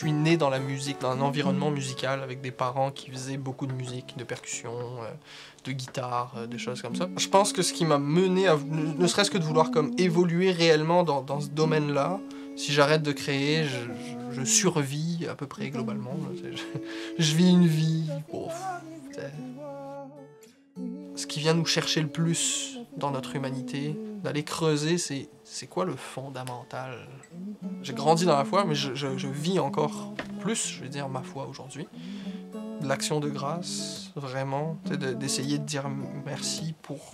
suis né dans la musique, dans un environnement musical, avec des parents qui faisaient beaucoup de musique, de percussion, de guitare, des choses comme ça. Je pense que ce qui m'a mené à, ne serait-ce que de vouloir comme évoluer réellement dans ce domaine-là, si j'arrête de créer, je survis à peu près globalement. Je vis une vie. Ce qui vient nous chercher le plus dans notre humanité, d'aller creuser, c'est quoi le fondamental? J'ai grandi dans la foi, mais je vis encore plus, je vais dire, ma foi aujourd'hui. De l'action de grâce, vraiment, d'essayer de dire merci pour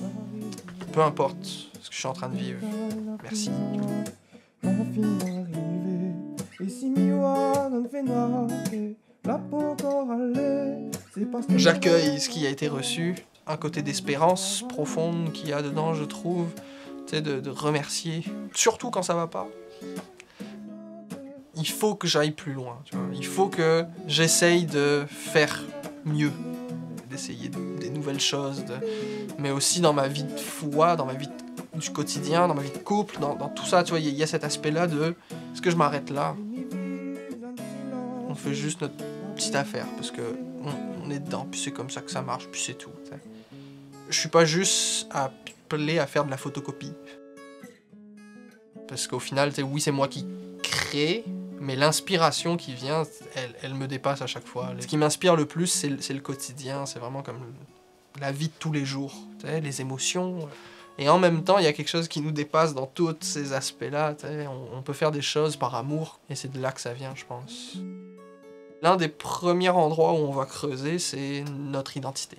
peu importe ce que je suis en train de vivre. Merci. J'accueille ce qui a été reçu, un côté d'espérance profonde qu'il y a dedans, je trouve, de remercier, surtout quand ça va pas. Il faut que j'aille plus loin, tu vois. Il faut que j'essaye de faire mieux, d'essayer des nouvelles choses, mais aussi dans ma vie de foi, dans ma vie du quotidien, dans ma vie de couple, dans tout ça, tu vois, il y a cet aspect-là de est-ce que je m'arrête là? On fait juste notre petite affaire, parce que on est dedans, puis c'est comme ça que ça marche, puis c'est tout. T'sais. Je suis pas juste appelé à faire de la photocopie. Parce qu'au final, oui, c'est moi qui crée, mais l'inspiration qui vient, elle me dépasse à chaque fois. Ce qui m'inspire le plus, c'est le quotidien, c'est vraiment comme la vie de tous les jours, les émotions. Et en même temps, il y a quelque chose qui nous dépasse dans tous ces aspects-là. On peut faire des choses par amour, et c'est de là que ça vient, je pense. L'un des premiers endroits où on va creuser, c'est notre identité.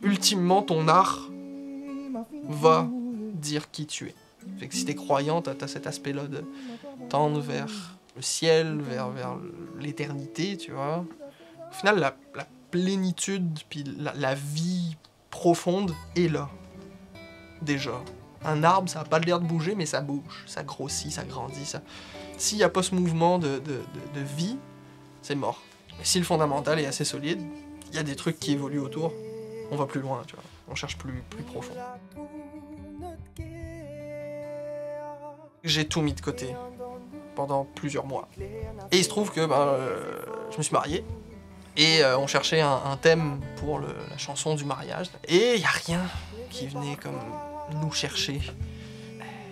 Ultimement, ton art va dire qui tu es. Fait que si t'es croyant, t'as cet aspect-là de tendre vers le ciel, vers l'éternité, tu vois. Au final, la plénitude, puis la vie profonde est là. Déjà. Un arbre, ça n'a pas l'air de bouger, mais ça bouge, ça grossit, ça grandit. S'il n'y a pas ce mouvement de vie, c'est mort. Mais si le fondamental est assez solide, il y a des trucs qui évoluent autour, on va plus loin, tu vois. On cherche plus profond. J'ai tout mis de côté pendant plusieurs mois. Et il se trouve que je me suis marié et on cherchait un thème pour la chanson du mariage. Et il n'y a rien qui venait comme nous chercher.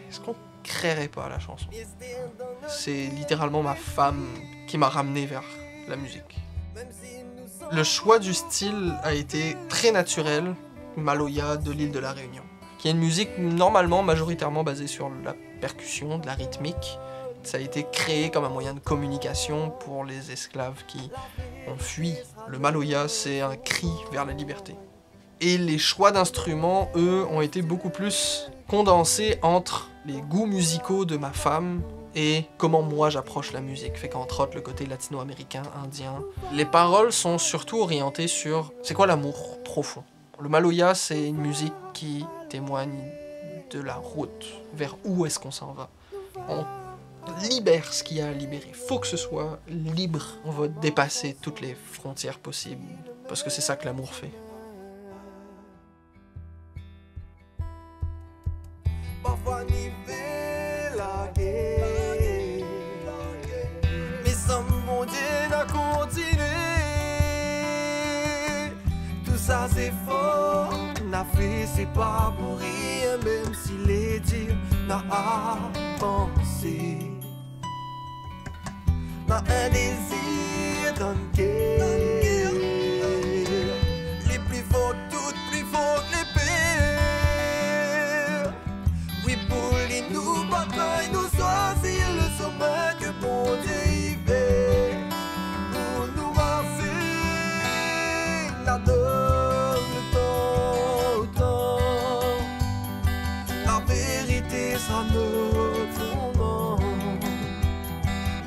Est-ce qu'on créerait pas la chanson? C'est littéralement ma femme qui m'a ramené vers la musique. Le choix du style a été très naturel, Maloya de l'île de la Réunion, qui est une musique normalement majoritairement basée sur la percussion, de la rythmique. Ça a été créé comme un moyen de communication pour les esclaves qui ont fui. Le Maloya, c'est un cri vers la liberté. Et les choix d'instruments, eux, ont été beaucoup plus condensés entre les goûts musicaux de ma femme et comment moi j'approche la musique. Fait qu'entre autres, le côté latino-américain, indien. Les paroles sont surtout orientées sur c'est quoi l'amour profond. Le Maloya, c'est une musique qui témoigne de la route, vers où est-ce qu'on s'en va. On libère ce qu'il y a à libérer. Faut que ce soit libre. On va dépasser toutes les frontières possibles, parce que c'est ça que l'amour fait. Parfois n'y fait la guerre, mais sans mon Dieu n'a continué. Tout ça c'est faux, n'a fait c'est pas pour rien, même si les dires n'a avancé. N'a un désir d'un guerre, les plus forts, toutes plus forts que les pères. Oui, pour les nous bataille, nous choisir le sommet que bon Dieu y fait. Pour nous marcher, la donne le temps. La vérité sera notre fondement.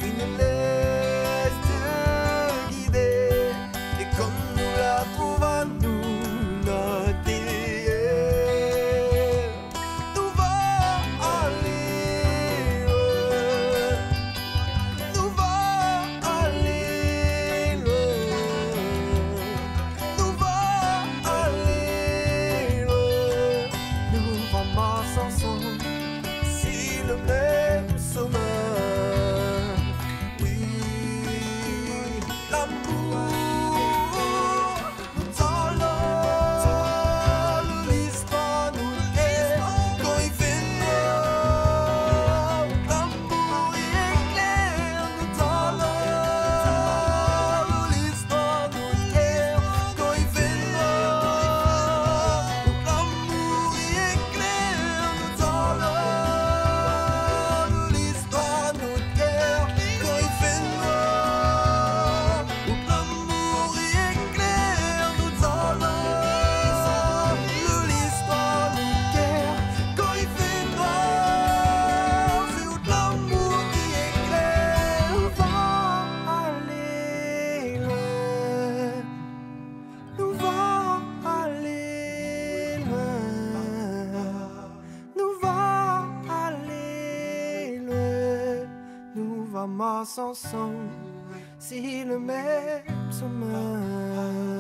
Il nous laisse Dieu guider. Et comme nous la trouvons à nous, notre si ramasse ensemble si le même sommeil.